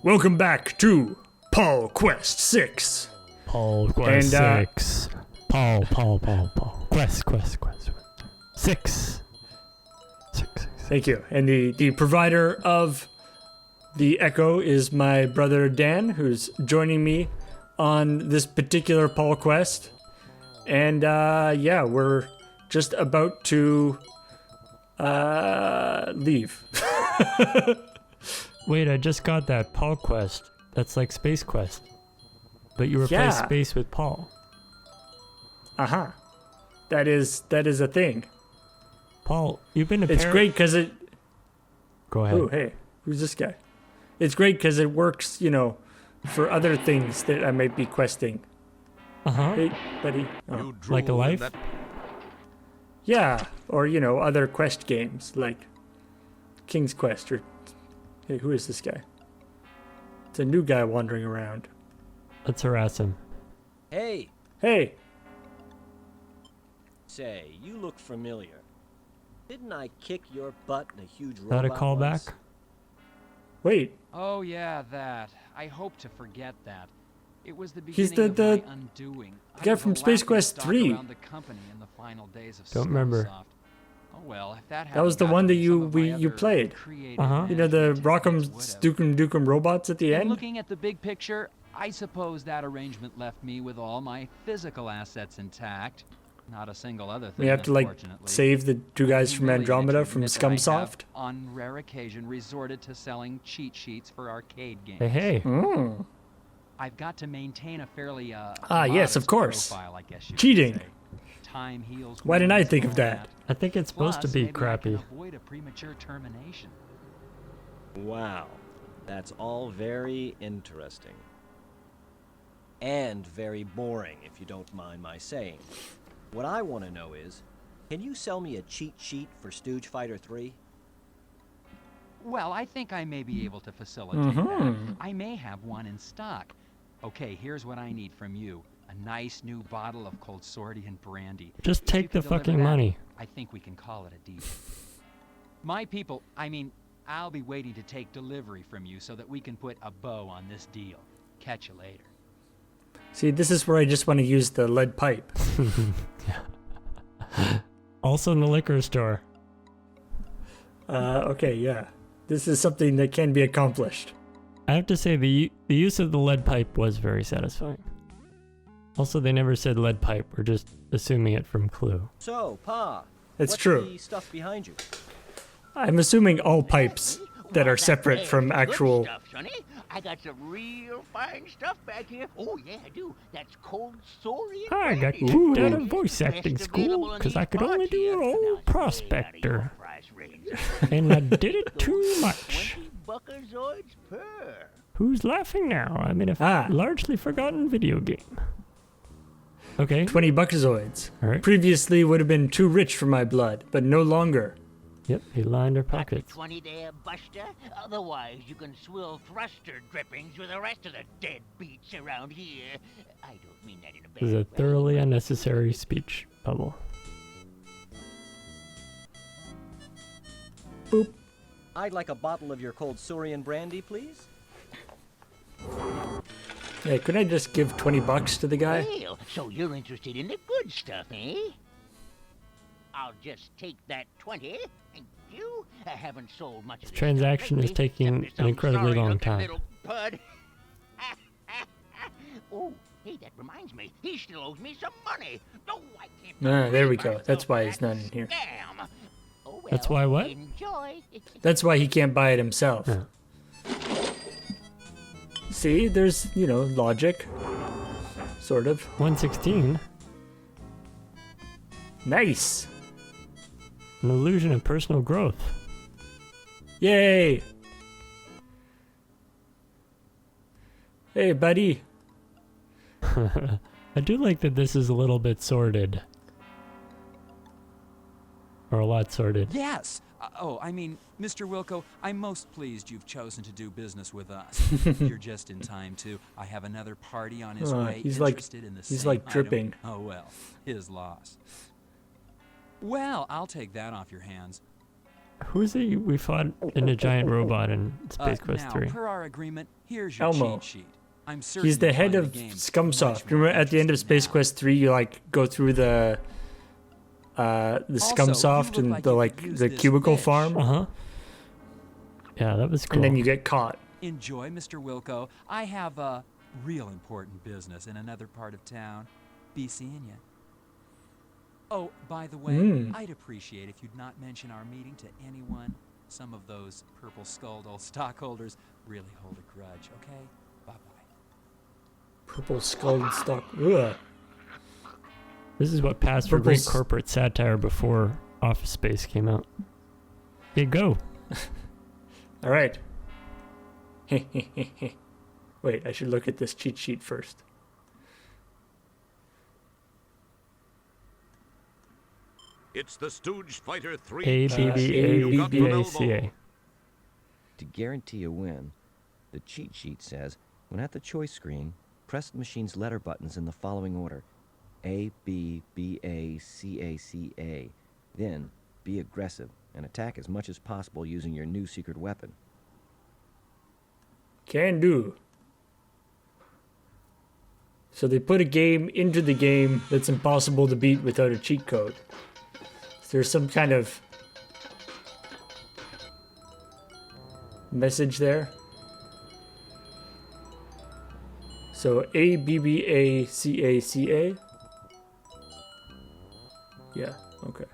Welcome back to Paul Quest 6. Paul Quest 6. Paul. Quest. 6. Thank you. And the provider of the echo is my brother Dan, who's joining me on this particular Paul Quest. And yeah, we're just about to leave. Wait, I just got that Paul Quest. That's like Space Quest. But you replace space with Paul. Uh-huh. That is a thing. Paul, you've been to It's great because it... Go ahead. Oh, hey. Who's this guy? It's great because it works, you know, for other things that I might be questing. Uh-huh. Hey, buddy. Oh. Like a life? Yeah, or, you know, other quest games, like King's Quest, or... Hey, who is this guy? It's a new guy wandering around. Let's harass him. Hey! Hey! Say, you look familiar. Didn't I kick your butt in a huge Is that robot a callback? once? Wait, Oh yeah, that. I hope to forget that. It was the He's beginning the- of my undoing. the guy from Space Quest 3. Around the company in the final days of Don't remember. Skullsoft. Oh well, if that That was the hadn't one that gotten some of my you other played. creative Uh-huh. you know, the management Rock'em techniques would have. Dukem robots at the And end? looking at the big picture, I suppose that arrangement left me with all my physical assets intact. Not a single other thing. We have to, like, unfortunately. save the two guys from Humiliating Andromeda to from admit that I have, Scumsoft? on rare occasion, resorted to selling cheat sheets for arcade games. Hey. Mm. I've got to maintain a fairly Yes, modest of course. profile, I guess you could Cheating. say. Time heals Why didn't I wounds think and of all that? I think it's supposed to Plus, be maybe crappy. I can avoid a premature termination. Wow. That's all very interesting. And very boring, if you don't mind my saying. What I want to know is, can you sell me a cheat sheet for Stooge Fighter 3? Well, I think I may be able to facilitate Mm-hmm. that. I may have one in stock. Okay, here's what I need from you. A nice new bottle of Cold Sordian brandy. Just If you take the could deliver fucking that, money. I think we can call it a deal. My people, I'll be waiting to take delivery from you so that we can put a bow on this deal. Catch you later. See, this is where I just want to use the lead pipe. Also in the liquor store. Okay, yeah. This is something that can be accomplished. I have to say the use of the lead pipe was very satisfying. Also, they never said lead pipe. We're just assuming it from Clue. So, Pa, It's what's true. the stuff behind you? I'm assuming all pipes that are separate from actual... Stuff, Sonny. I got some real fine stuff back here. Oh yeah, I do. That's Cold Sordian I got brandy. kicked out Ooh. of voice acting Best school available in because I these could only parts do here. an Now, old stay out of your prospector. price range. And I did it too much. 20 Buckazoids per. Who's laughing now? I'm in a Ah. largely forgotten video game. Okay. 20 Buckazoids. All right. Previously would have been too rich for my blood, but no longer. Yep, he lined our Got the pockets. 20 there, Buster. Otherwise, you can swill thruster drippings with the rest of the dead beats around here. I don't mean that in a bad This is a way, thoroughly but- unnecessary speech bubble. Boop. I'd like a bottle of your Cold Sordian brandy, please. Hey, could I just give 20 bucks to the guy? Well, so you're interested in the good stuff, eh? I'll just take that 20. Thank you. I haven't sold much of this transaction stuff is lately, taking except for an some incredibly long sorry-looking time. little bud. Oh, hey, that reminds me. He still owes me some money. No, I can't. Ah, there we go. myself That's why for he's that not in here. Scam. Oh, well, That's why what? Enjoy. That's why he can't buy it himself. Yeah. See, there's, you know, logic. Sort of. 116, Nice. an illusion of personal growth. Yay. Hey, buddy. I do like that this is a little bit sorted. Or a lot sorted. Yes. Mr. Wilco, I'm most pleased you've chosen to do business with us. You're just in time, too. I have another party on his way he's like- interested in the he's same like item. dripping. Oh, well, his loss. Well, I'll take that off your hands. Who's he? We fought in a giant robot in Space Quest now, 3. per our agreement, here's your Elmo. cheat sheet. I'm certain He's the you'll head find of the game Scumsoft. much more Remember at the end of interesting Space now. Quest 3, you like go through the Also, Scumsoft you and look the like you like could use the this cubicle fish. farm, Uh-huh. Yeah, that was cool. and then you get caught. Enjoy, Mr. Wilco. I have a real important business in another part of town. Be seeing ya. Oh, by the way, I'd appreciate if you'd not mention our meeting to anyone. Some of those purple-skulled old stockholders really hold a grudge, okay? Bye-bye. Purple skulled stock. Ugh. This is what passed for great Purple's- corporate satire before Office Space came out. Here you go. All right. Wait, I should look at this cheat sheet first. It's the Stooge Fighter 3 ABBA. ABBACA. To guarantee a win, the cheat sheet says when at the choice screen, press the machine's letter buttons in the following order: A, B, B, A, C, A, C, A. Then be aggressive and attack as much as possible using your new secret weapon. Can do. So they put a game into the game that's impossible to beat without a cheat code. Is there some kind of message there? So ABBACACA. Yeah, okay.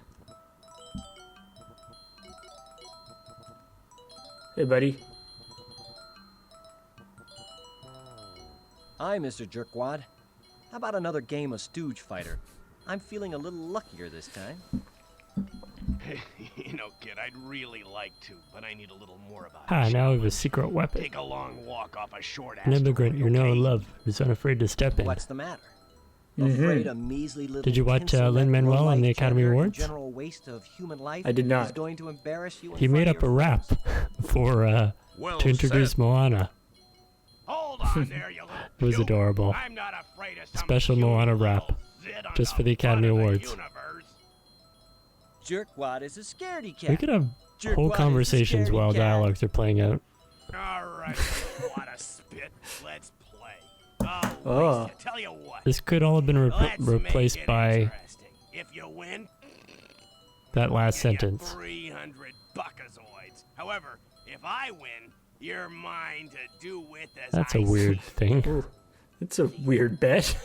Hey, buddy. Hi, Mr. Jerkwad. How about another game of Stooge Fighter? I'm feeling a little luckier this time. You know, kid, I'd really like to, but I need a little more of a Ah, now we have a challenge. secret weapon. Take a long walk off a short An immigrant asteroid, you know and okay? love who's unafraid to step in. What's the matter? Afraid a measly little Did you watch, pencil-neck, Lin-Manuel on low-life the Academy janitor and Awards? General waste of human life I did not. is going to embarrass you in He front made of up a your rap friends. for Well to introduce said. Moana. Hold on there, you little It was puke. adorable. I'm not afraid of some Special cute Moana little rap, zit on just for the front Academy of the Awards. universe. Jerkwad is a scaredy cat. We could have Jerkwad whole is a conversations scaredy while cat. dialogues are playing out. All right, what a spit. Let's play. Oh, Oh. Lisa, tell you what. This could all have been Let's replaced make it by interesting. If you win, that last give you sentence. 300 Buckazoids. However, if I win, you're mine to do with as That's I a weird see. thing. Ooh, it's a weird bet.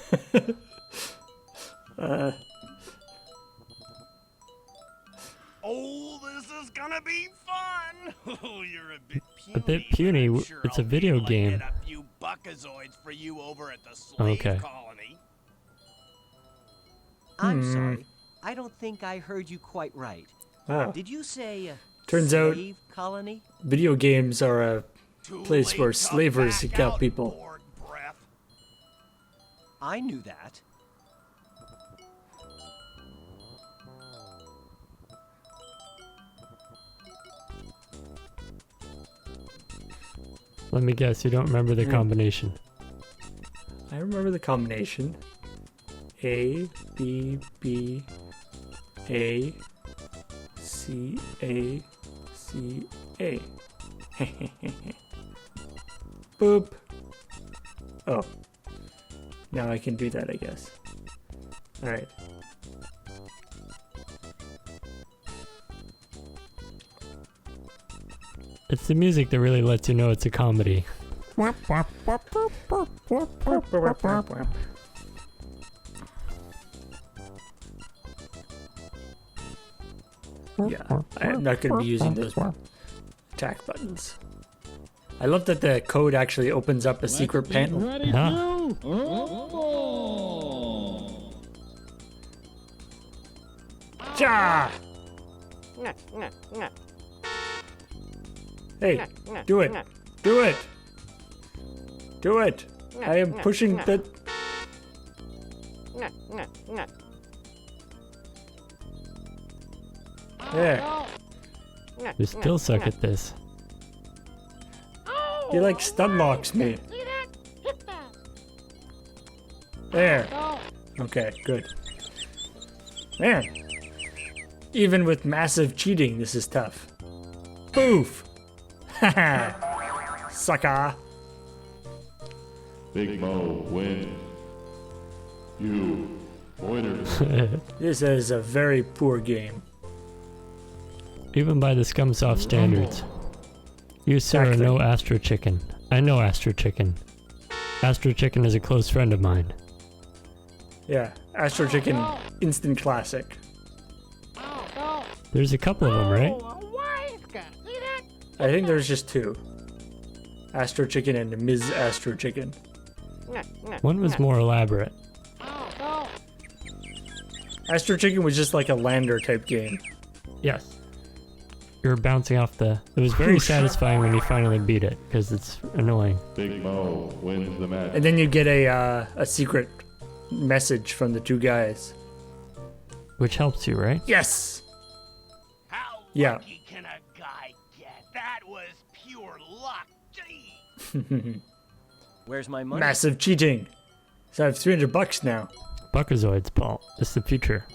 Oh, this is gonna be fun! Oh, you're a bit puny. A bit puny, but I'm sure it's a I'll video be able to game. get a few Buckazoids for you over at the slave Okay. colony. I'm sorry. I don't think I heard you quite right. Wow. Did you say Turns out- slave colony? Video games are a Too place late where to slavers back seek out out, people. bored breath. I knew that. Let me guess, you don't remember the combination. I remember the combination. A, B, B, A, C, A, C, A. Boop. Oh. Now I can do that, I guess. Alright. It's the music that really lets you know it's a comedy. Yeah, I'm not going to be using those attack buttons. I love that the code actually opens up a secret panel. Yeah. Ja! Hey, do it! Do it! Do it! I am pushing the... There. You still suck at this. He like stun locks me. There. Okay, good. Man. Even with massive cheating, this is tough. Boof! Haha! Sucker! Big Mo wins. You pointer. This is a very poor game. Even by the Scumsoft standards. You, sir, Exactly. know Astro Chicken. I know Astro Chicken. Astro Chicken is a close friend of mine. Yeah, Astro Chicken instant classic. There's a couple of them, right? I think there's just two. Astro Chicken and Ms. Astro Chicken. One was more elaborate. Astro Chicken was just like a lander type game. Yes. You were bouncing off the... It was very satisfying when you finally beat it, because it's annoying. Big Mo wins the match. And then you get a secret message from the two guys. Which helps you, right? Yes! How Yeah. lucky can a guy get? That was pure luck. Gee. Where's my money? Massive cheating. So I have $300 now. Buckazoids, Paul. It's the future.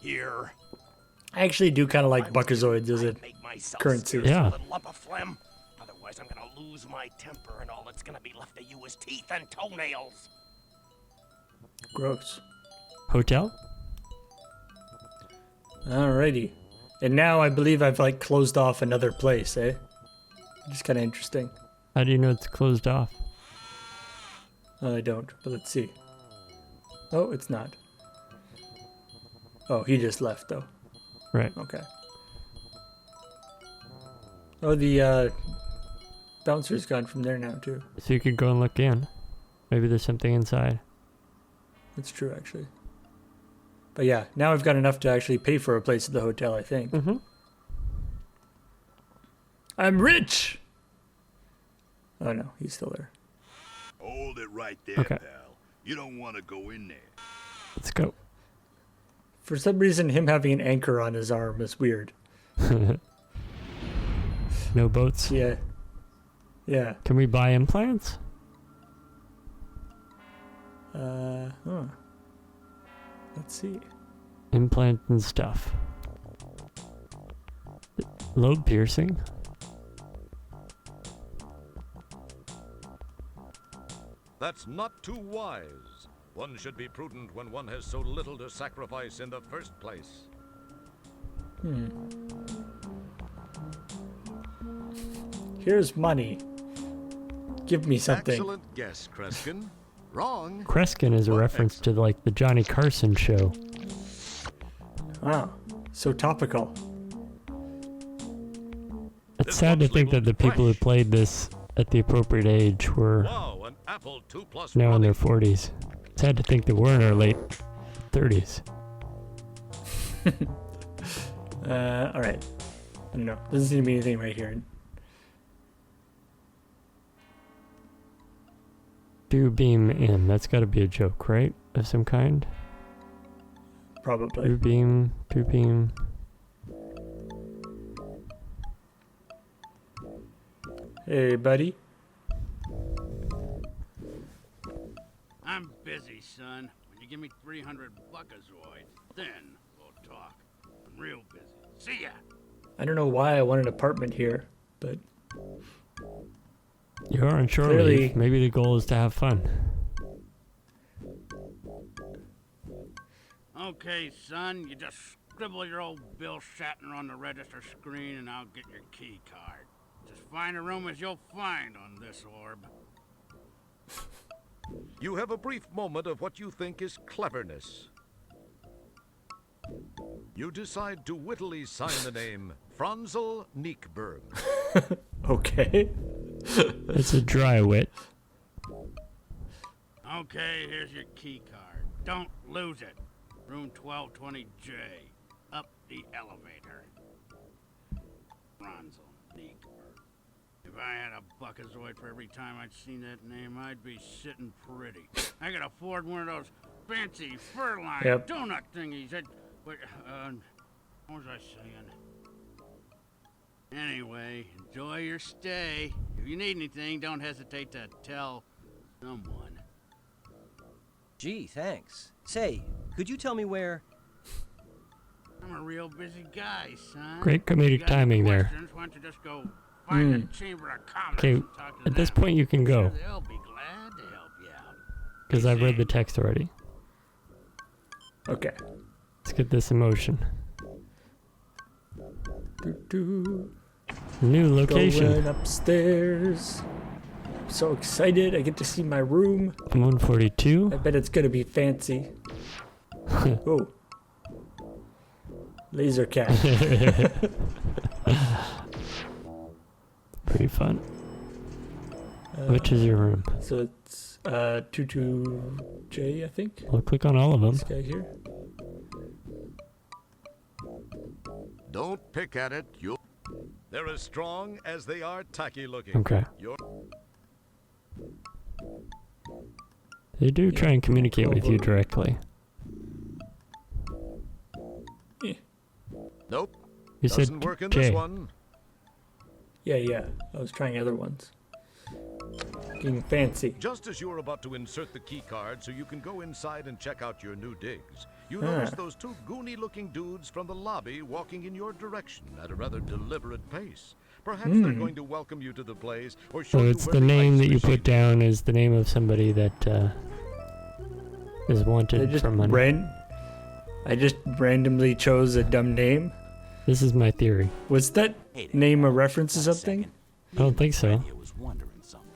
Here. I actually do kind of like Buckazoids as a Make myself currency. scarce Yeah. a little lump of phlegm. Otherwise, I'm gonna lose my temper, and all that's gonna be left of you is teeth and toenails. gross. Hotel? Alrighty. And now I believe I've like closed off another place, eh? Just kind of interesting. How do you know it's closed off? I don't, but let's see. Oh, it's not. Oh, he just left though. Right. Okay. Oh, the bouncer's gone from there now too. So you could go and look in. Maybe there's something inside. That's true, actually. But yeah, now I've got enough to actually pay for a place at the hotel, I think. Mm-hmm. I'm rich! Oh no, he's still there. Hold it right there, Okay. pal. You don't want to go in there. Let's go. For some reason, him having an anchor on his arm is weird. No boats. Yeah. Yeah. Can we buy implants? Huh. Let's see. Implants and stuff. Lobe piercing. That's not too wise. One should be prudent when one has so little to sacrifice in the first place. Here's money. Give me something. Excellent guess, Kreskin. Wrong. Kreskin is a But reference to like the Johnny Carson show. Wow. So topical. It's This sad to looks think that the labeled people who fresh. played this at the appropriate age were Wow, an apple 2 plus now in running. their 40s. It's sad to think that we're in our late 30s. Alright. I don't know. Doesn't seem to be anything right here. Do beam in. That's got to be a joke, right? Of some kind. Probably. Do beam. Do beam. Hey, buddy. I'm busy, son. When you give me 300 Buckazoids, then we'll talk. I'm real busy. See ya. I don't know why I want an apartment here, but You're on shore Clearly- leave. Maybe the goal is to have fun. Okay, son, you just scribble your old Bill Shatner on the register screen and I'll get your key card. Just find a room as you'll find on this orb. You have a brief moment of what you think is cleverness. You decide to wittily sign the name Franzel Niekberg. okay. It's a dry wit. Okay, here's your key card. Don't lose it. Room 1220J. Up the elevator. Franzel Niekberg. If I had a Buckazoid for every time I'd seen that name, I'd be sitting pretty. I could afford one of those fancy fur-lined Yep. donut thingies that... What was I saying? Anyway, enjoy your stay. If you need anything, don't hesitate to tell someone. Gee, thanks. Say, could you tell me where... I'm a real busy guy, son. Great You comedic got any timing there. questions, why don't you just go find the Chamber of Commerce Okay, and talk to at this them. point you can Sure, go, they'll be glad to help you out. because I've read the text already. Okay. Let's get this in motion. Doo-doo. New location. Going upstairs. I'm so excited. I get to see my room. 142. I bet it's gonna be fancy. Oh. Laser cat. Pretty fun. Which is your room? So it's 22J, I think. I'll click on all of them. This guy here. Don't pick at it. They're as strong as they are tacky looking. Okay. You're They do try and communicate with you directly. Nope. You said Doesn't work in this J. one. Yeah. I was trying other ones. Getting fancy. Just as you are about to insert the key card so you can go inside and check out your new digs, you notice those two goony-looking dudes from the lobby walking in your direction at a rather deliberate pace. Perhaps they're going to welcome you to the place or show So you it's where the name ice that you machine put down is the name of somebody that is wanted for money. I just randomly chose a dumb name. This is my theory. Was that name a reference to something? I don't think so. I was wondering something.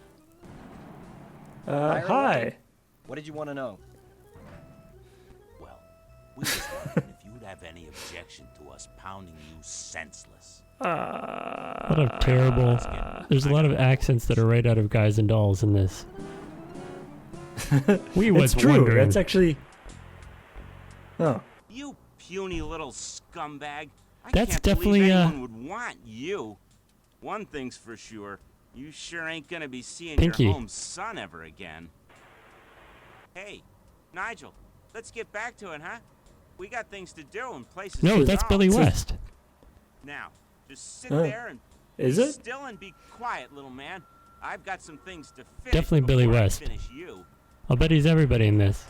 Hi. What did you want to know? Well, we was wondering if you'd have any objection to us pounding you senseless. What a terrible... There's a lot of accents that are right out of Guys and Dolls in this. We was It's true. wondering. That's actually... Oh. You puny little scumbag. I That's can't definitely, believe anyone would want you. One thing's for sure. You sure ain't gonna be seeing Pinky. your home son ever again. Hey, Nigel, let's get back to it, huh? We got things to do and places No, to that's go. Billy West. Now, just sit there and Is be it? still and be quiet, little man. I've got some things to finish. Definitely Billy before I West. finish you. I'll bet he's everybody in this.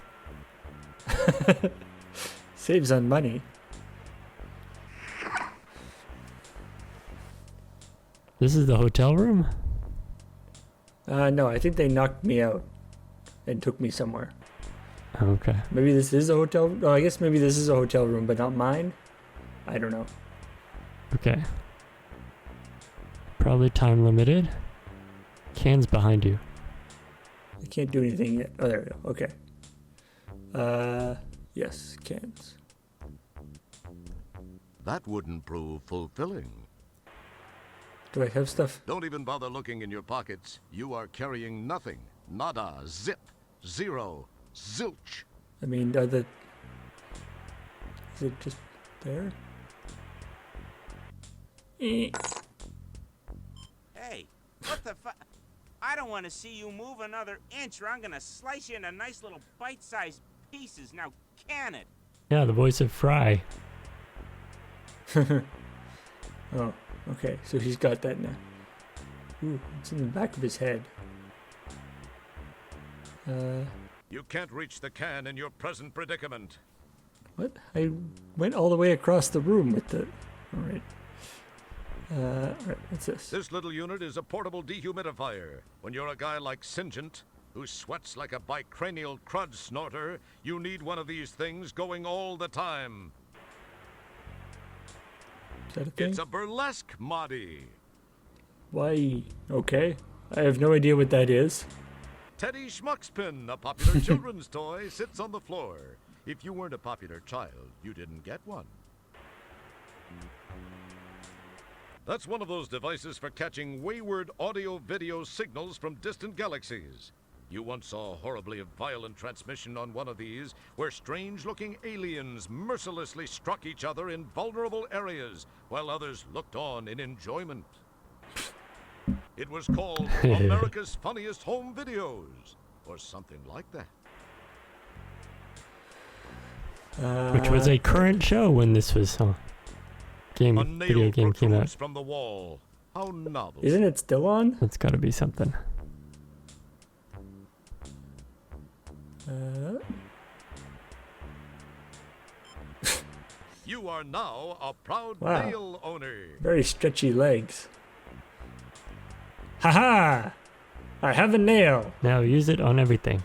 Saves on money. This is the hotel room? No, I think they knocked me out and took me somewhere. Okay. Maybe this is a hotel. Oh, I guess maybe this is a hotel room, but not mine. I don't know. Okay. Probably time limited. Cans behind you. I can't do anything yet. Oh, there we go. Okay. Yes, cans. That wouldn't prove fulfilling. Do I have stuff? Don't even bother looking in your pockets. You are carrying nothing. Nada. Zip. Zero. Zilch. I mean, is it just there? Hey, what the fu- I don't want to see you move another inch or I'm gonna slice you into nice little bite-sized pieces. Now, can it? Yeah, the voice of Fry. Oh, okay. So he's got that now. Ooh, it's in the back of his head. You can't reach the can in your present predicament. What? I went all the way across the room with the... Alright. Alright, what's this? This little unit is a portable dehumidifier. When you're a guy like Singent, who sweats like a bicranial crud snorter, you need one of these things going all the time. Is that a thing? It's a burlesque moddy. Why? Okay. I have no idea what that is. Teddy Schmuckspin, a popular children's toy, sits on the floor. If you weren't a popular child, you didn't get one. That's one of those devices for catching wayward audio-video signals from distant galaxies. You once saw a horribly violent transmission on one of these, where strange-looking aliens mercilessly struck each other in vulnerable areas, while others looked on in enjoyment. It was called America's Funniest Home Videos, or something like that. Which was a current show when this was A video nail game came out. protrudes from the wall. How novel. Isn't it still on? That's gotta be something. You are now a proud Wow. nail owner. Very stretchy legs. Haha! I have a nail. Now use it on everything.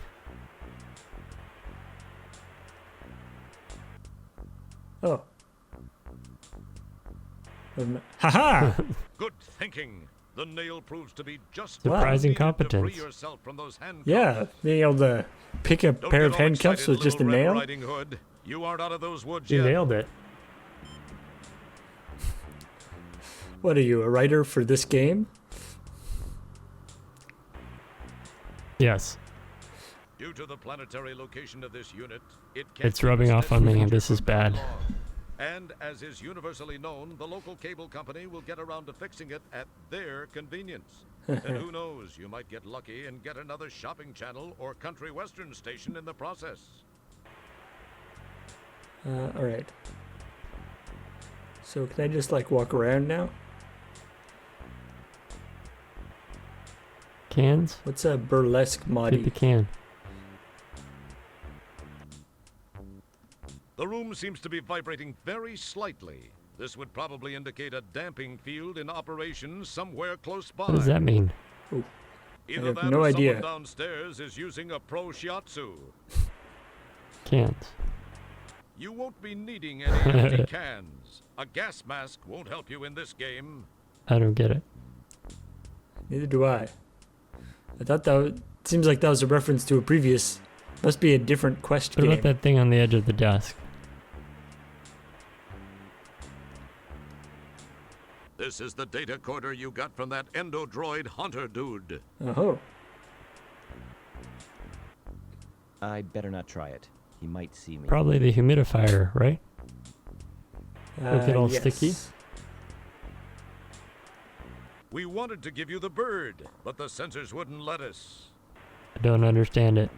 Oh. Haha! Good thinking. The nail proves to be just Surprising what you needed to competence. free yourself from those handcuffs. Yeah, being able to pick a Don't pair get of all handcuffs excited, with just a Little Red nail. Riding Hood. You aren't out of those woods You yet. nailed it. What are you, a writer for this game? Yes. Due to the planetary location of this unit, it It's rubbing off on me. This is bad. And as is universally known, the local cable company will get around to fixing it at their convenience. And who knows, you might get lucky and get another shopping channel or country western station in the process. Alright. So can I just like walk around now? Cans? What's a burlesque Keep the moddy? can. The room seems to be vibrating very slightly. This would probably indicate a damping field in operation somewhere close by. What does that mean? Either have that no or idea. someone downstairs is using a pro shiatsu. Cans. You won't be needing any empty cans. A gas mask won't help you in this game. I don't get it. Neither do I. I thought seems like that was a reference to a previous. Must be a different quest What game. about that thing on the edge of the desk? This is the data quarter you got from that endodroid hunter dude. Oh. I better not try it. He might see me. Probably the humidifier, right? Make it all sticky? We wanted to give you the bird, but the sensors wouldn't let us. I don't understand it.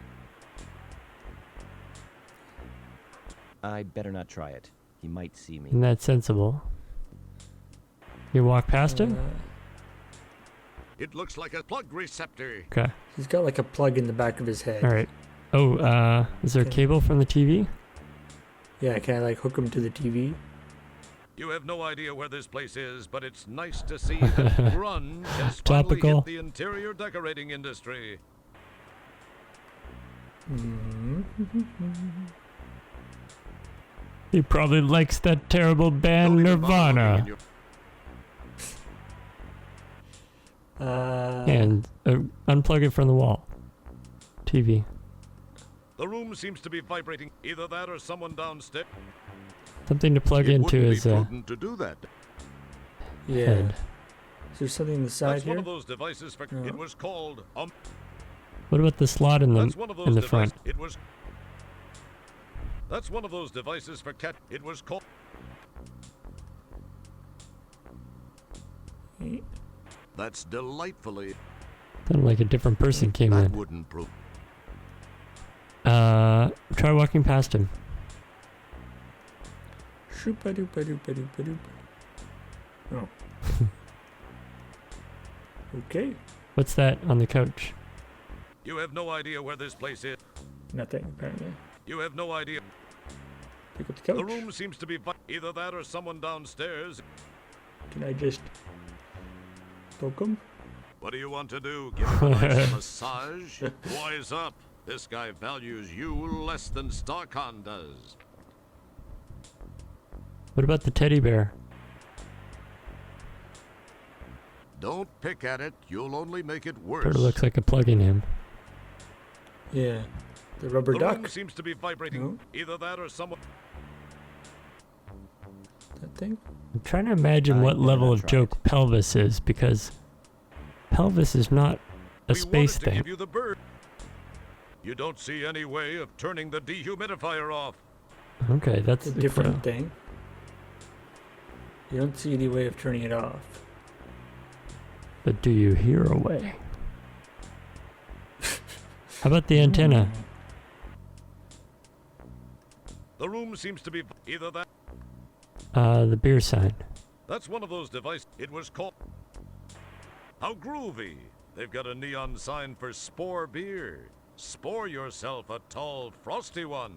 I better not try it. He might see me. Isn't that sensible? You walk past him? It looks like a plug receptor. Okay. He's got like a plug in the back of his head. Alright. Oh, is there a cable from the TV? Yeah, can I like hook him to the TV? You have no idea where this place is, but it's nice to see that grunge has finally Topical. hit the interior decorating industry. He probably likes that terrible band Don't even bother looking Nirvana. in your- And unplug it from the wall. TV. The room seems to be vibrating. Either that or someone downstairs. Something to plug It into wouldn't his be prudent to do that. Yeah. head. Is there something on the side That's one here? of those devices for. It was called. What about the slot in That's one of the those in the front? It was. That's one of those devices for cat. It was called. That's delightfully. Sounded like a different person came That in. wouldn't prove. Try walking past him. Shoopa-doopa-doopa-doopa-doopa. Oh. Okay. What's that on the couch? You have no idea where this place is. Nothing, apparently. You have no idea. Pick up the couch. The room seems to be either that or someone downstairs. Can I just poke him? What do you want to do? Give him a nice massage? Wise up. This guy values you less than Starcon does. What about the teddy bear? Don't pick at it. You'll only make it worse. Sort of looks like a plug in him. Yeah. The rubber The duck? room seems to be vibrating. No. Either that or someone. That thing? I'm trying to imagine I what better level not of try joke pelvis is, because pelvis is not a We space wanted to thing. give you the bird. You don't see any way of turning the dehumidifier off. Okay, that's It's a different thing. You don't see any way of turning it off. But do you hear a way? How about the antenna? The room seems to be either that. The beer sign. That's one of those devices. It was called. How groovy! They've got a neon sign for Spore beer. Spore yourself a tall, frosty one.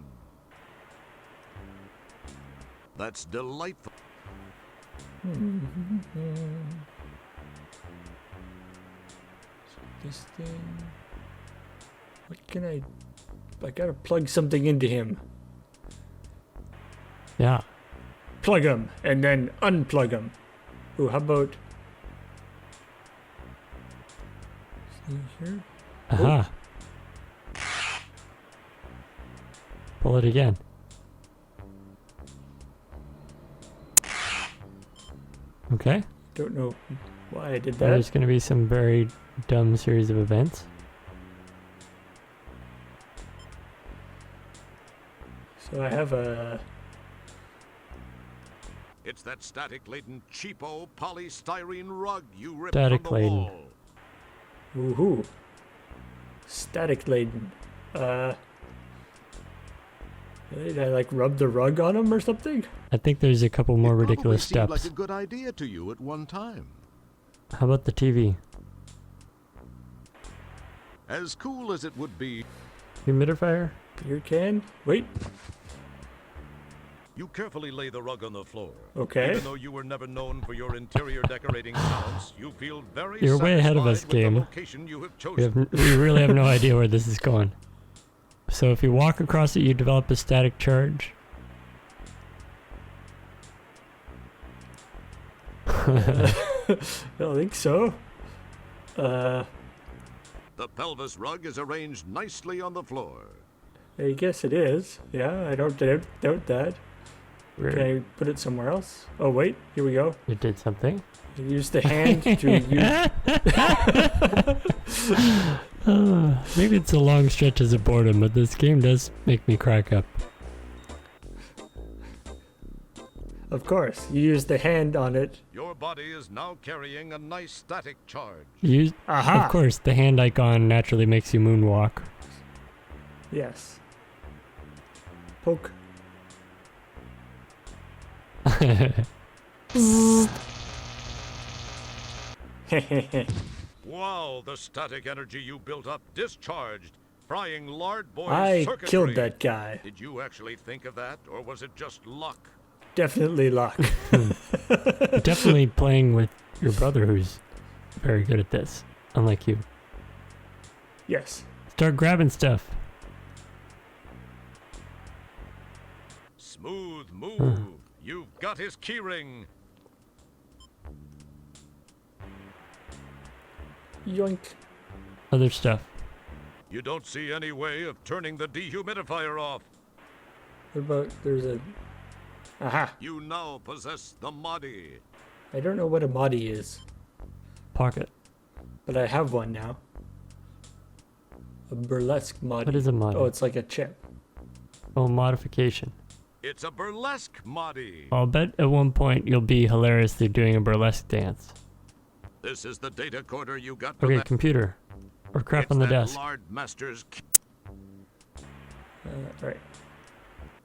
That's delightful. This thing. What can I gotta plug something into him. Yeah. Plug him and then unplug him. Ooh, how about? See here? Aha. Pull it again. Okay. Don't know why I did that. There's going to be some very dumb series of events. So I have a. It's that static-laden cheapo polystyrene rug you ripped Static from the laden. wall. Woohoo. Static laden. Did I like rub the rug on him or something? I think there's a couple more ridiculous Seemed steps. like a good idea to you at one time. How about the TV? As cool as it would be, Humidifier? Beer can? Wait. you carefully lay the rug on the floor. Okay. Even though you were never known for your interior decorating talents, you feel very You're way ahead of us, satisfied with game. the location you have chosen. We really have no idea where this is going. So if you walk across it, you develop a static charge. I don't think so. The pelvis rug is arranged nicely on the floor. I guess it is. Yeah, I don't doubt that. Weird. Can I put it somewhere else? Oh, wait. Here we go. You did something? Use the hand to use... Maybe it's a long stretches of boredom, but this game does make me crack up. Of course. You use the hand on it. Your body is now carrying a nice static charge. Aha! Of course, the hand icon naturally makes you moonwalk. Yes. Poke. Wow, the static energy you built up discharged, frying lard boys' I circuitry. killed that guy. Did you actually think of that, or was it just luck? Definitely luck. Definitely playing with your brother who's very good at this, unlike you. Yes. Start grabbing stuff. Smooth move. You've got his keyring. Yoink. Other stuff. You don't see any way of turning the dehumidifier off. What about there's a... Aha. You now possess the Modi. I don't know what a modi is, Pocket. but I have one now. A burlesque modi. What is a modi? Oh, it's like a chip. Oh, modification. It's a burlesque Modi. I'll bet at one point you'll be hilariously doing a burlesque dance. This is the data coder you got from Okay, that. computer. Or crap It's on the that desk. Lard Master's Right.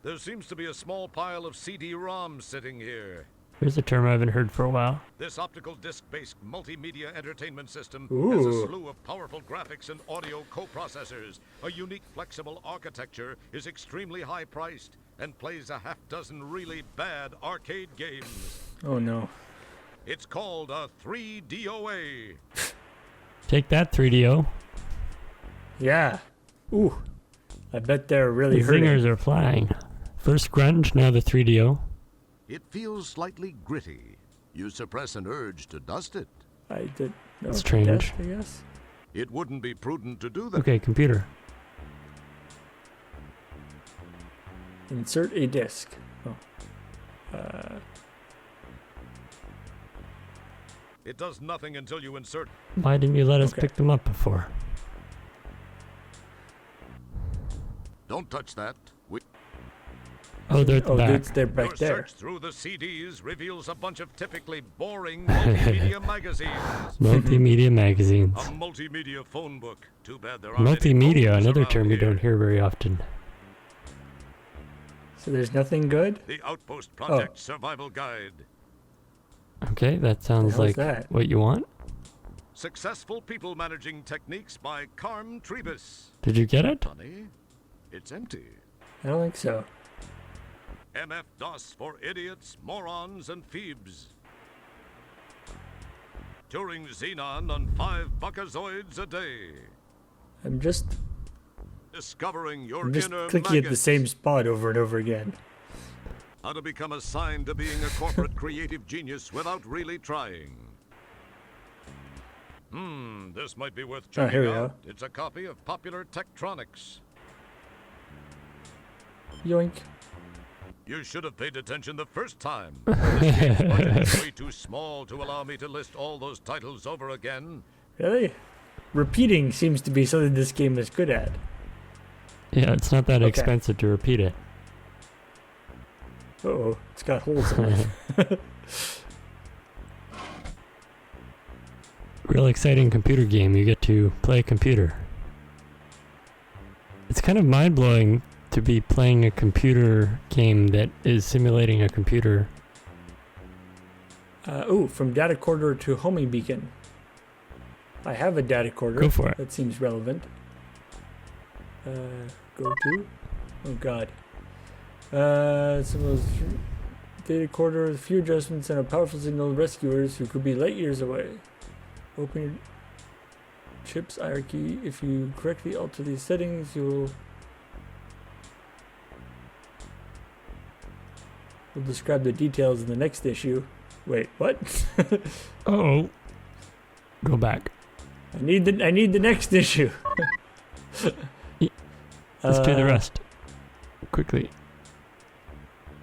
There seems to be a small pile of CD-ROMs sitting here. Here's a term I haven't heard for a while. This optical disc-based multimedia entertainment system has Ooh. a slew of powerful graphics and audio coprocessors. A unique flexible architecture, is extremely high-priced, and plays a half-dozen really bad arcade games. Oh no. It's called a 3DOA. Take that, 3DO. Yeah. Ooh. I bet they're really The hurting. zingers are flying. First grunge, now the 3DO. It feels slightly gritty. You suppress an urge to dust it. I did. No, Strange. desk, I guess. It wouldn't be prudent to do that. Okay, computer. Insert a disc. Oh. It does nothing until you insert. Why didn't you let us Okay. pick them up before? Don't touch that. Oh, they're at the Oh, back. they're Your back there. search through the CDs reveals a bunch of typically boring multimedia magazines. Multimedia magazines. A multimedia phone book. Too bad there aren't any Multimedia, phones another around term you here. don't hear very often. So there's nothing good? The Outpost Project Survival Guide. Okay, that sounds hell's like that? what you want. Successful People Managing Techniques by Carm Trebus. Did you get it? Honey, it's empty. I don't think so. MF-DOS for idiots, morons, and phoebes. Turing Xenon on 5 Buckazoids a day. I'm just Discovering your I'm just inner clicking at the maggots. same spot over and over again. How to become assigned to being a corporate creative genius without really trying. This might be worth checking here we out. go. It's a copy of Popular Tektronics. Yoink. You should have paid attention the first time. This game's budget is way too small to allow me to list all those titles over again. Really? Repeating seems to be something this game is good at. Yeah, it's not that Okay. expensive to repeat it. Uh-oh, it's got holes in it. Real exciting computer game. You get to play a computer. It's kind of mind-blowing to be playing a computer game that is simulating a computer. From data corridor to homing beacon. I have a data corridor. Go for it. That seems relevant. Go to? Oh god. Data corridor with a few adjustments and a powerful signal of rescuers who could be light years away. Open your chip's hierarchy. If you correctly alter these settings, we'll describe the details in the next issue. Wait, what? Oh. Go back. I need the next issue. Let's do the rest. Quickly.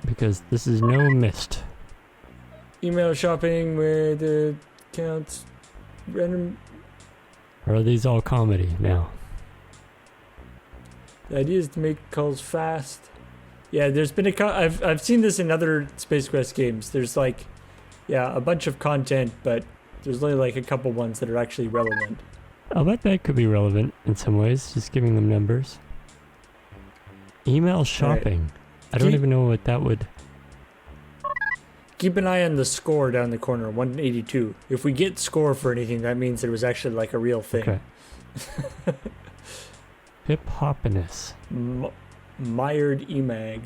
Because this is no mist. Email shopping with accounts. Random. Or are these all comedy now? The idea is to make calls fast. Yeah, there's been I've seen this in other Space Quest games. There's like, yeah, a bunch of content, but there's only like a couple ones that are actually relevant. I'll bet that could be relevant in some ways, just giving them numbers. Email shopping. I don't even know what that would... Keep an eye on the score down the corner, 182. If we get score for anything, that means it was actually like a real thing. Okay. Hip hoppiness. Mired Emag.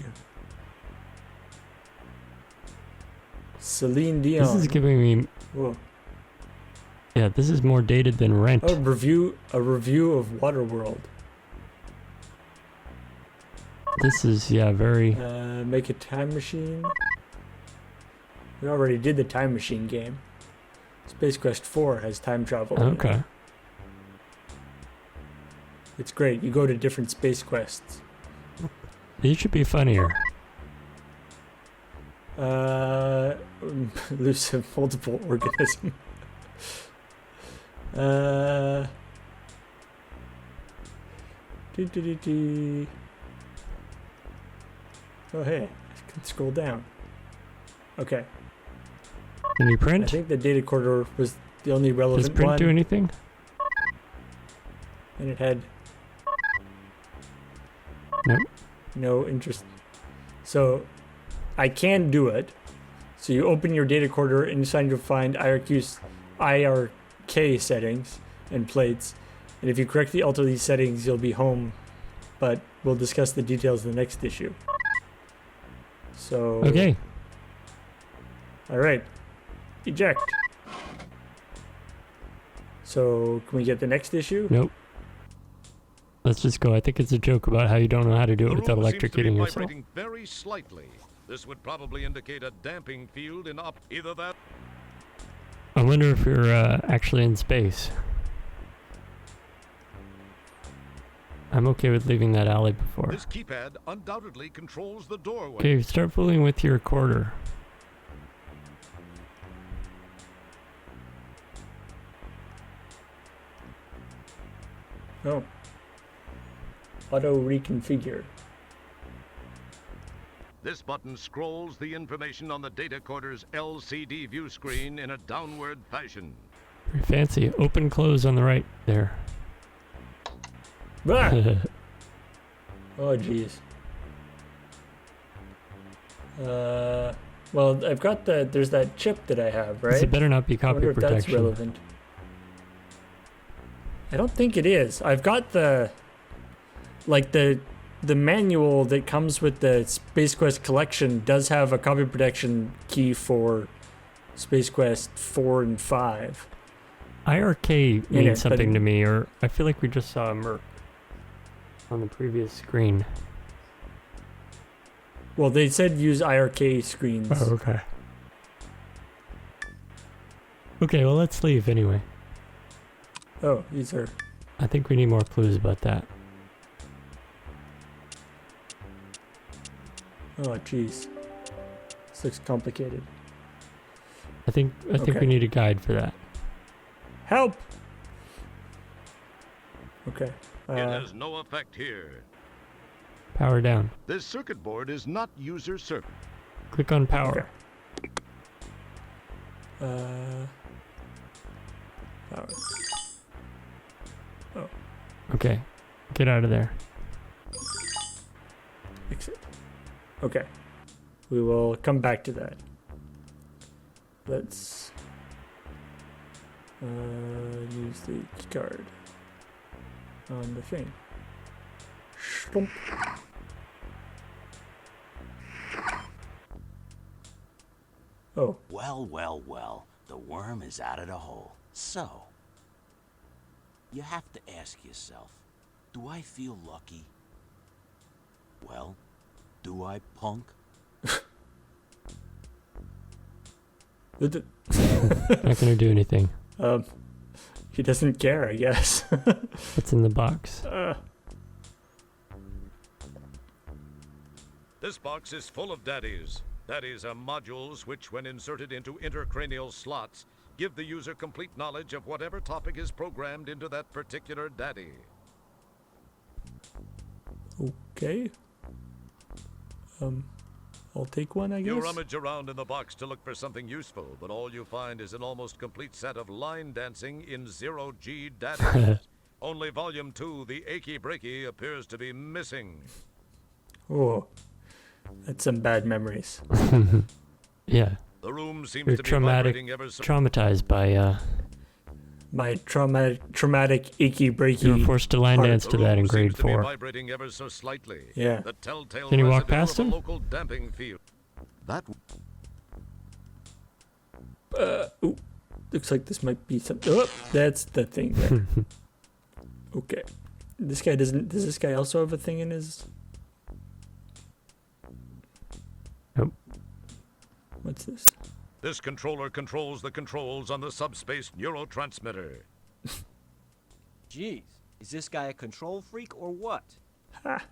Celine Dion. This is giving me... Whoa. Yeah, this is more dated than Rent. A review of Waterworld. This is, yeah, very... Make a time machine. We already did the time machine game. Space Quest 4 has time travel. Okay. It's great. You go to different space quests. These should be funnier. Elusive multiple organism. Oh hey, I can scroll down. Okay. Can you I print? think the data corridor was the only relevant Does print one. do anything? And it had Nope. no interest. So I can do it. So you open your data corridor and you sign to find IRK settings and plates. And if you correctly alter these settings, you'll be home. But we'll discuss the details in the next issue. So Okay. all right. Eject. So can we get the next issue? Nope. Let's just go. I think it's a joke about how you don't know how to do it The without room seems to be electrocuting yourself. vibrating very slightly. This would probably indicate a damping field in either that. I wonder if you're actually in space. I'm okay with leaving that alley before. This keypad undoubtedly controls the doorway. Okay, start fooling with your recorder. Oh. Auto reconfigure. This button scrolls the information on the data corridor's LCD view screen in a downward fashion. Very fancy. Open, close on the right there. Ah! Oh jeez. Well, I've got there's that chip that I have, right? It better not be I copy wonder if that's protection. relevant. I don't think it is. I've got the the manual that comes with the Space Quest collection does have a copy protection key for Space Quest 4 and 5. IRK means something to me, or I feel like we just saw a Merc on the previous screen. Well, they said use IRK screens. Oh, okay. Okay, well, let's leave anyway. Oh, these are... I think we need more clues about that. Oh, jeez. This looks complicated. I think we need a guide for that. Help! Okay. It has no effect here. Power down. This circuit board is not user circuit. Click on power. Okay. Power. Oh. Okay. Get out of there. Exit. Okay. We will come back to that. Let's use the key card on the thing. Stomp. Oh. Well, well, well. The worm is out of the hole. So, you have to ask yourself, do I feel lucky? Well, do I, punk? Not gonna do anything. He doesn't care, I guess. What's in the box? This box is full of daddies. Daddies are modules which, when inserted into intercranial slots, give the user complete knowledge of whatever topic is programmed into that particular daddy. Okay. I'll take one, I guess. You rummage around in the box to look for something useful, but all you find is an almost complete set of line dancing in 0G daddies. Only Volume 2, the Achy Breaky, appears to be missing. Oh, that's some bad memories. Yeah. The room seems You're to be vibrating ever so... traumatized by my traumatic achy breaky. You were forced to line dance to that in grade 4. Vibrating ever so slightly. Yeah. The telltale Can you walk residue past of a him? local damping field. That. Ooh, looks like this might be something. Oh, that's the thing there. Okay. This guy doesn't. Does this guy also have a thing in his? Nope. What's this? This controller controls the controls on the subspace neurotransmitter. Jeez, is this guy a control freak or what? Ha.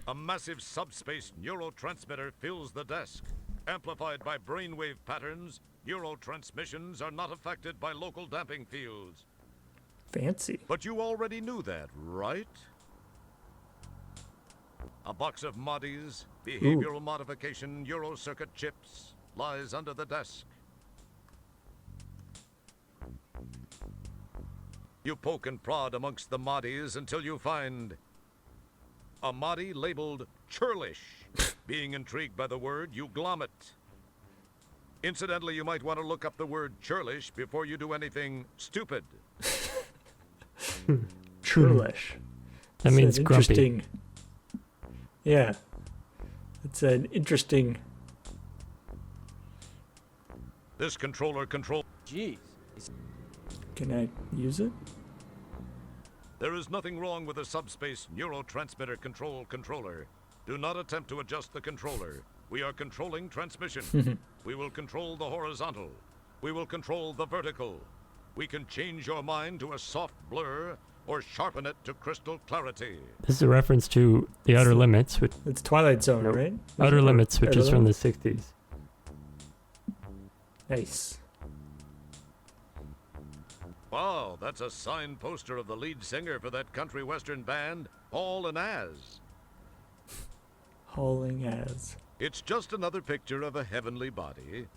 A massive subspace neurotransmitter fills the desk. Amplified by brainwave patterns, neurotransmissions are not affected by local damping fields. Fancy. But you already knew that, right? A box of MODIs, behavioral modification Eurocircuit chips, lies under the desk. You poke and prod amongst the MODIs until you find a MODI labeled churlish. Being intrigued by the word, you glom it. Incidentally, you might want to look up the word churlish before you do anything stupid. Churlish. That means grumpy. Interesting. Yeah. It's an interesting... This controller control... Jeez. Can I use it? There is nothing wrong with a subspace neurotransmitter controller. Do not attempt to adjust the controller. We are controlling transmission. We will control the horizontal. We will control the vertical. We can change your mind to a soft blur or sharpen it to crystal clarity. This is a reference to The Outer Limits. Which, it's Twilight Zone, right? Outer Limits, which is from the 60s. Nice. Wow, that's a signed poster of the lead singer for that country western band, Hall and Az. Hauling as. It's just another picture of a heavenly body.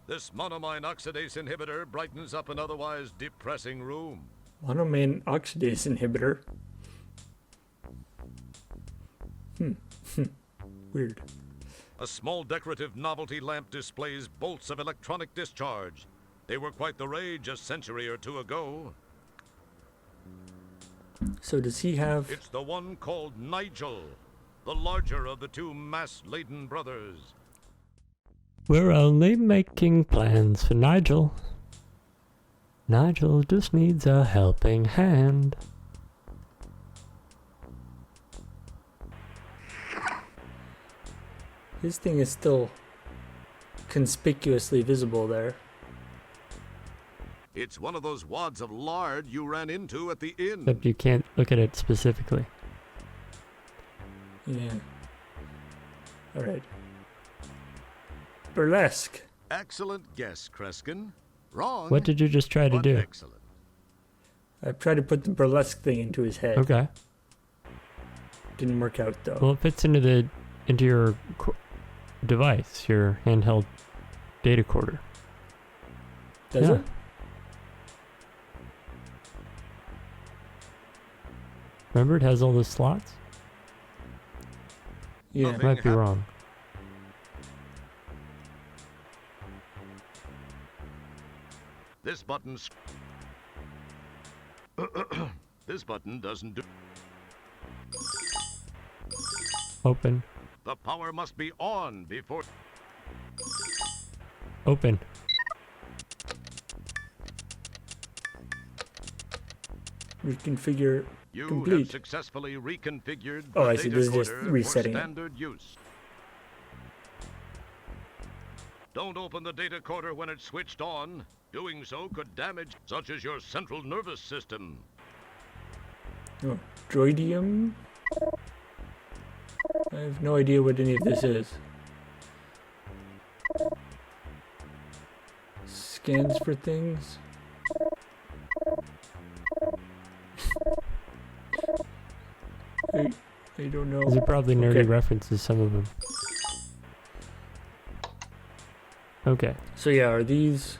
This monoamine oxidase inhibitor brightens up an otherwise depressing room. Monoamine oxidase inhibitor. Weird. A small decorative novelty lamp displays bolts of electronic discharge. They were quite the rage a century or two ago. So does he have... It's the one called Nigel, the larger of the two mass-laden brothers. We're only making plans for Nigel. Nigel just needs a helping hand. His thing is still conspicuously visible there. It's one of those wads of lard you ran into at the inn. Except you can't look at it specifically. Yeah. Alright. Burlesque. Excellent guess, Kreskin. Wrong. What did you just try to but do? Excellent. I tried to put the burlesque thing into his head. Okay. Didn't work out though. Well, it fits into your device, your handheld data recorder. Does it? Remember, it has all the slots? Yeah. I might be wrong. This button's... this button doesn't do... Open. The power must be on before... Open. Reconfigure You have complete. successfully reconfigured Oh, the I see. data This is just recorder for resetting it. standard use. Don't open the data recorder when it's switched on. Doing so could damage such as your central nervous system. Oh, droidium? I have no idea what any of this is. Scans for things? I don't know. These are probably nerdy Okay. references, some of them. Okay. So yeah, are these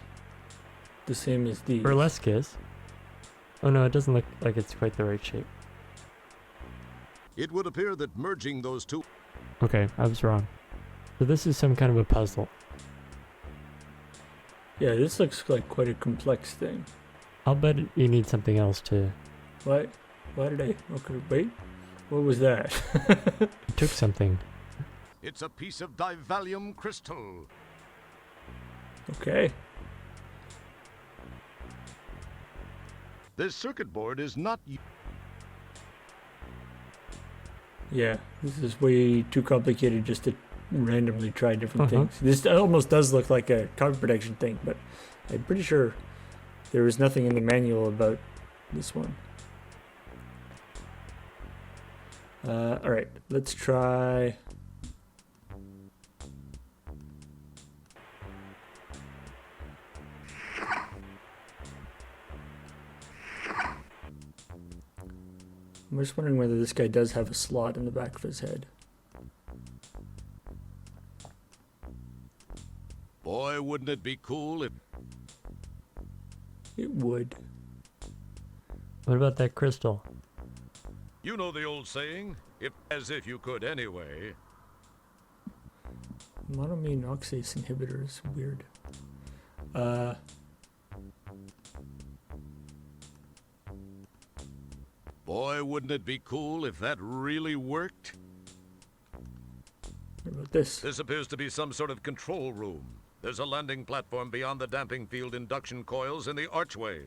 the same as these? Burlesque is. Oh no, it doesn't look like it's quite the right shape. It would appear that merging those two... Okay, I was wrong. So this is some kind of a puzzle. Yeah, this looks like quite a complex thing. I'll bet you need something else to... Why did I... Okay, wait. What was that? You took something. It's a piece of divalium crystal. Okay. This circuit board is not... Yeah, this is way too complicated just to randomly try different Uh-huh. things. This almost does look like a copy protection thing, but I'm pretty sure there was nothing in the manual about this one. Alright, let's try... I'm just wondering whether this guy does have a slot in the back of his head. Boy, wouldn't it be cool if... It would. What about that crystal? You know the old saying, if as if you could anyway. Monoamine oxidase inhibitor is weird. Boy, wouldn't it be cool if that really worked? What about this? This appears to be some sort of control room. There's a landing platform beyond the damping field induction coils in the archway.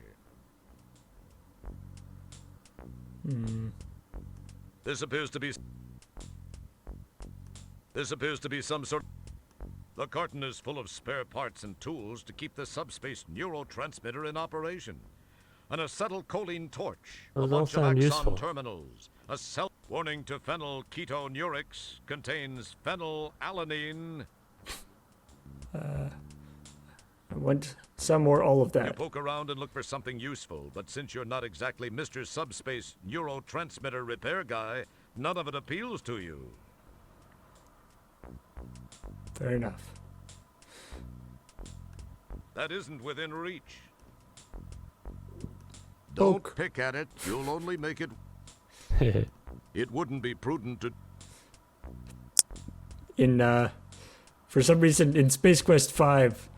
This appears to be some sort... The carton is full of spare parts and tools to keep the subspace neurotransmitter in operation. An acetylcholine torch, a Those all bunch of sound axon useful. terminals, a cell warning to phenylketonurics, contains phenylalanine. I want some or all of You that. poke around and look for something useful, but since you're not exactly Mr. Subspace neurotransmitter repair guy, none of it appeals to you. Fair enough. That isn't within reach. Don't Poke. pick at it. You'll only make it... It wouldn't be prudent to... In, for some reason, in Space Quest 5,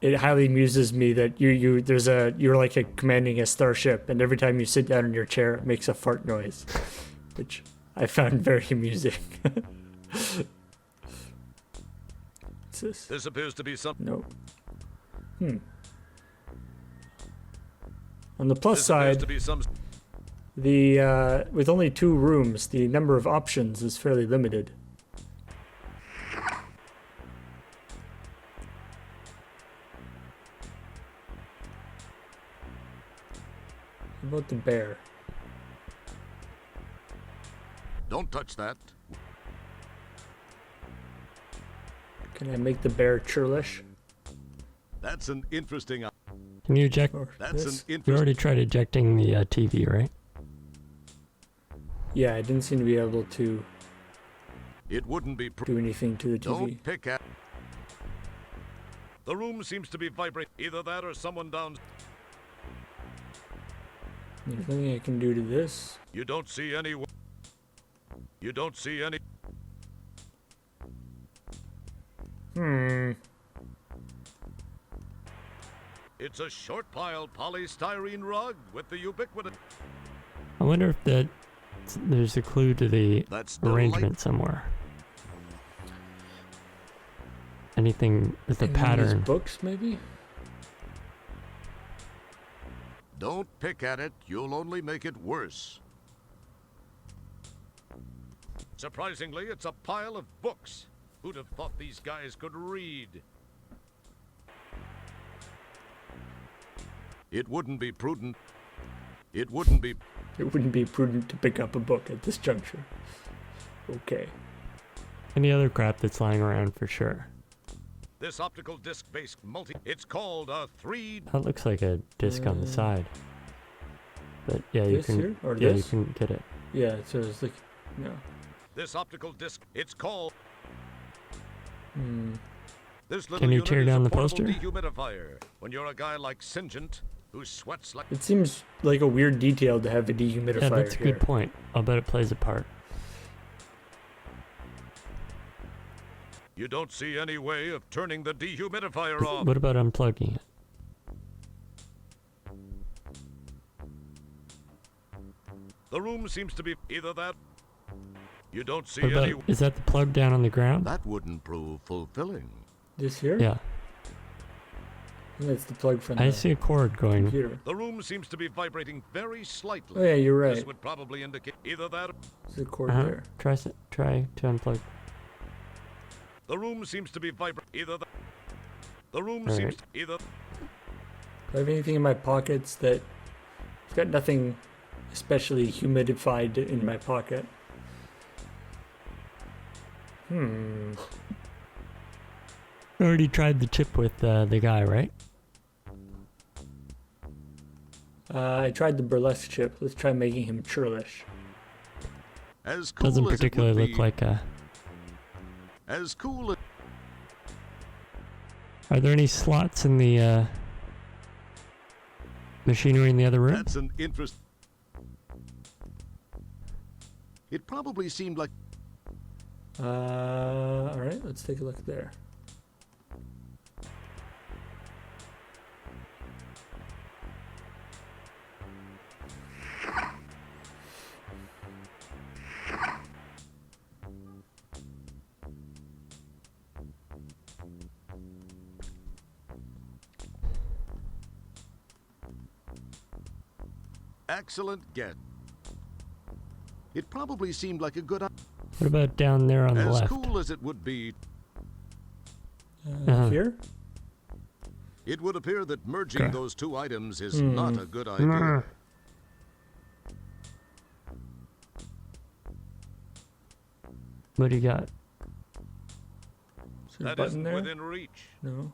it highly amuses me that you're like commanding a starship, and every time you sit down in your chair, it makes a fart noise, which I found very amusing. What's this? This appears to be some. No. On the plus side, the with only 2 rooms, the number of options is fairly limited. How about the bear? Don't touch that. Can I make the bear churlish? That's an interesting. Can you eject? That's an You interesting. already tried ejecting the TV, right? Yeah, I didn't seem to be able to It wouldn't be. do anything to the TV. Don't pick at. The room seems to be vibrating. Either that or someone down. Anything I can do to this? You don't see any. You don't see any. It's a short pile polystyrene rug with the ubiquitous. I wonder if there's a clue to the That's arrangement somewhere. Anything with a In one of his pattern. books, maybe? Don't pick at it. You'll only make it worse. Surprisingly, it's a pile of books. Who'd have thought these guys could read? It wouldn't be prudent. It wouldn't be. It wouldn't be prudent to pick up a book at this juncture. Okay. Any other crap that's lying around for sure. This optical disc-based multi. It's called a 3. That looks like a disc on the side. But yeah, you This can. here? Or yeah, this? you can get it. Yeah, so it's like, no. This optical disc. It's called. This little Can you unit tear is down a the portable poster? dehumidifier. When you're a guy like Singent, who sweats like. It seems like a weird detail to have a dehumidifier Yeah, that's a here. good point. I'll bet it plays a part. You don't see any way of turning the dehumidifier off. What about unplugging it? The room seems to be either that. You don't see What about, any. is that the plug down on the ground? That wouldn't prove fulfilling. This here? Yeah. I think that's the plug from I the see a cord going. computer. The room seems to be vibrating very slightly. Oh yeah, you're right. This would probably indicate either that. There's a cord Uh-huh. there. Try to unplug. The room seems to be vibrating either that. The room All seems right. to either. Do I have anything in my pockets that... I've got nothing especially humidified in my pocket. You already tried the chip with the guy, right? I tried the burlesque chip. Let's try making him churlish. As cool Doesn't as it particularly would look be, like a. As cool as. Are there any slots in the machinery in the other room? That's an interest. It probably seemed like. Alright, let's take a look there. Excellent get. It probably seemed like a good idea. What about down there on the As left? cool as it would be, Here? it would appear that merging Okay. those two items is not a good idea. What do you got? Is there a That button isn't there? within reach. No.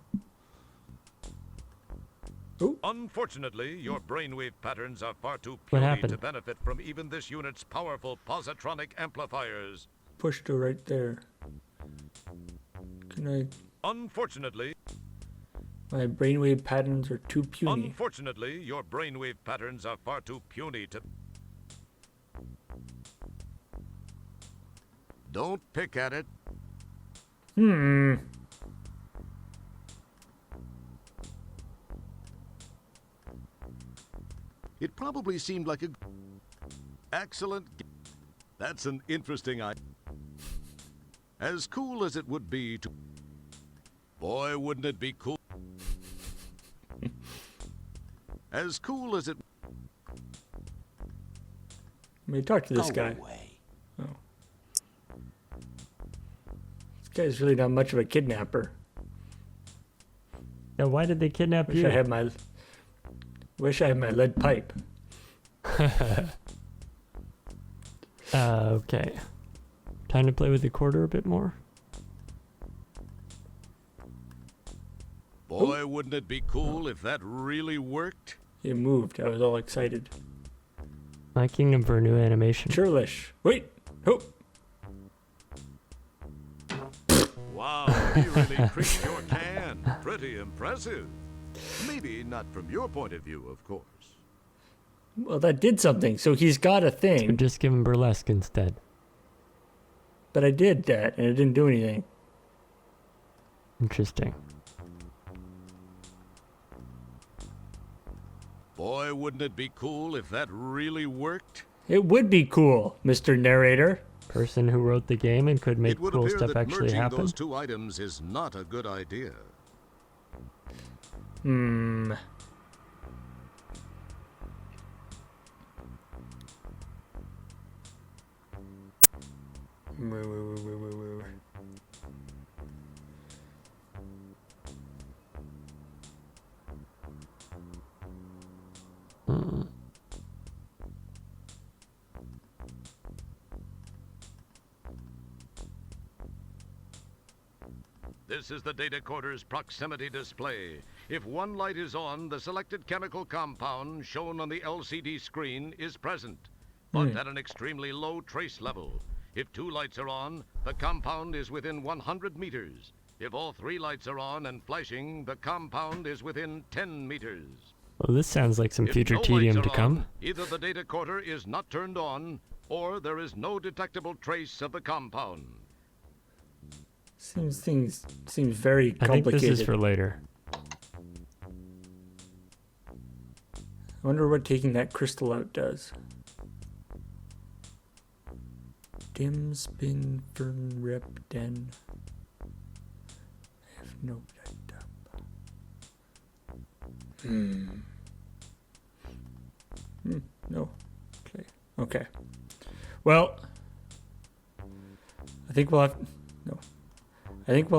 Unfortunately, your brainwave patterns are far too What puny happened? to benefit from even this unit's powerful positronic amplifiers. Push to right there. Can I... Unfortunately, My brainwave patterns are too puny. unfortunately, your brainwave patterns are far too puny to. Don't pick at it. It probably seemed like a excellent. That's an interesting idea. As cool as it would be to. Boy, wouldn't it be cool? As cool as it. Let me talk to this Go guy. away. Oh. This guy's really not much of a kidnapper. Yeah, why did they kidnap Wish you? I had my lead pipe. Okay. Time to play with the quarter a bit more. Boy, wouldn't it be cool if that really worked? It moved. I was all excited. My kingdom for a new animation. Churlish. Wait. Oh. Wow, he really creased your can. Pretty impressive. Maybe not from your point of view, of course. Well, that did something. So he's got a So thing. just give him burlesque instead. But I did that, and it didn't do anything. Interesting. Boy, wouldn't it be cool if that really worked? It would be cool, Mr. Narrator. Person who wrote the game and could make It would cool appear stuff that actually merging happen. those two items is not a good idea. Hmm. This is the data quarter's proximity display. If one light is on, the selected chemical compound shown on the LCD screen is present, but at an extremely low trace level. If two lights are on, the compound is within 100 meters. If all three lights are on and flashing, the compound is within 10 meters. Well, this sounds like some If future no tedium lights to are come. on, either the data quarter is not turned on, or there is no detectable trace of the compound. Seems very I think complicated. this is for later. I wonder what taking that crystal out does. Dim spin fern rep den. I have no idea. No. Okay. Okay. Well, I think we'll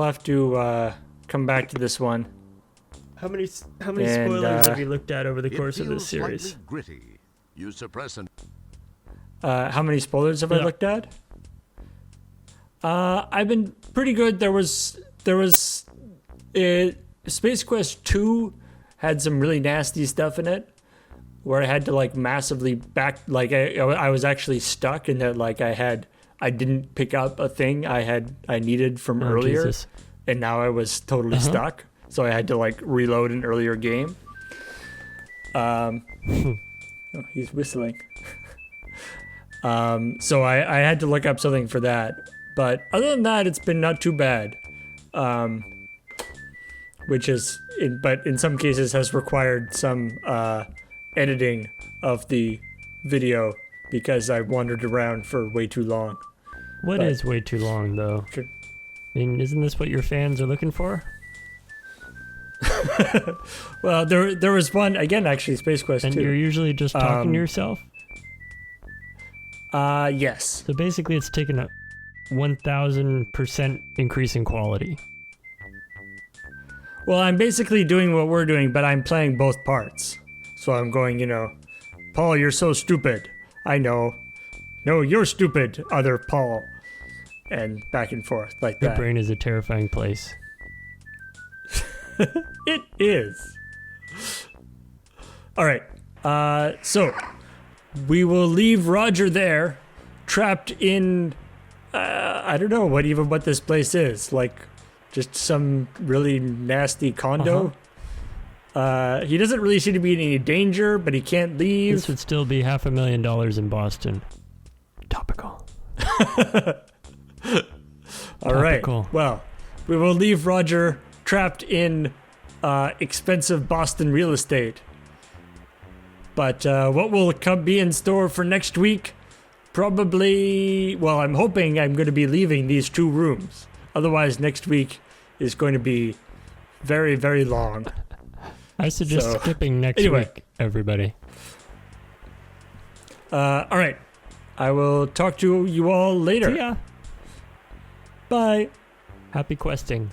have to come back to this one. How many And, spoilers have you looked at over the It course of this feels series? slightly gritty. You suppress an. How many spoilers have I looked at? I've been pretty good. There was Space Quest 2 had some really nasty stuff in it, where I had to like massively I was actually stuck in that I didn't pick up a thing I needed from earlier, Jesus. and now I was totally stuck. So I had to like reload an earlier game. Oh, he's whistling. So I had to look up something for that. But other than that, it's been not too bad. But in some cases has required some editing of the video because I wandered around for way too long. What is way too long, though? Sure. I mean, isn't this what your fans are looking for? Well, there was one, again, actually, Space Quest 2. And you're usually just talking to yourself? Yes. So basically it's taken a 1,000% increase in quality. Well, I'm basically doing what we're doing, but I'm playing both parts. So I'm going, Paul, you're so stupid. I know. No, you're stupid, other Paul. And back and forth like Your that. brain is a terrifying place. It is. All right. So we will leave Roger there, trapped in, I don't know what this place is. Like, just some really nasty condo. He doesn't really seem to be in any danger, but he can't leave. This would still be $500,000 in Boston. Topical. All right. Topical. Well, we will leave Roger trapped in expensive Boston real estate. But what will be in store for next week? Probably, well, I'm hoping I'm going to be leaving these 2 rooms. Otherwise, next week is going to be very, very long. I suggest skipping next week, everybody. All right. I will talk to you all later. See ya. Bye. Happy questing.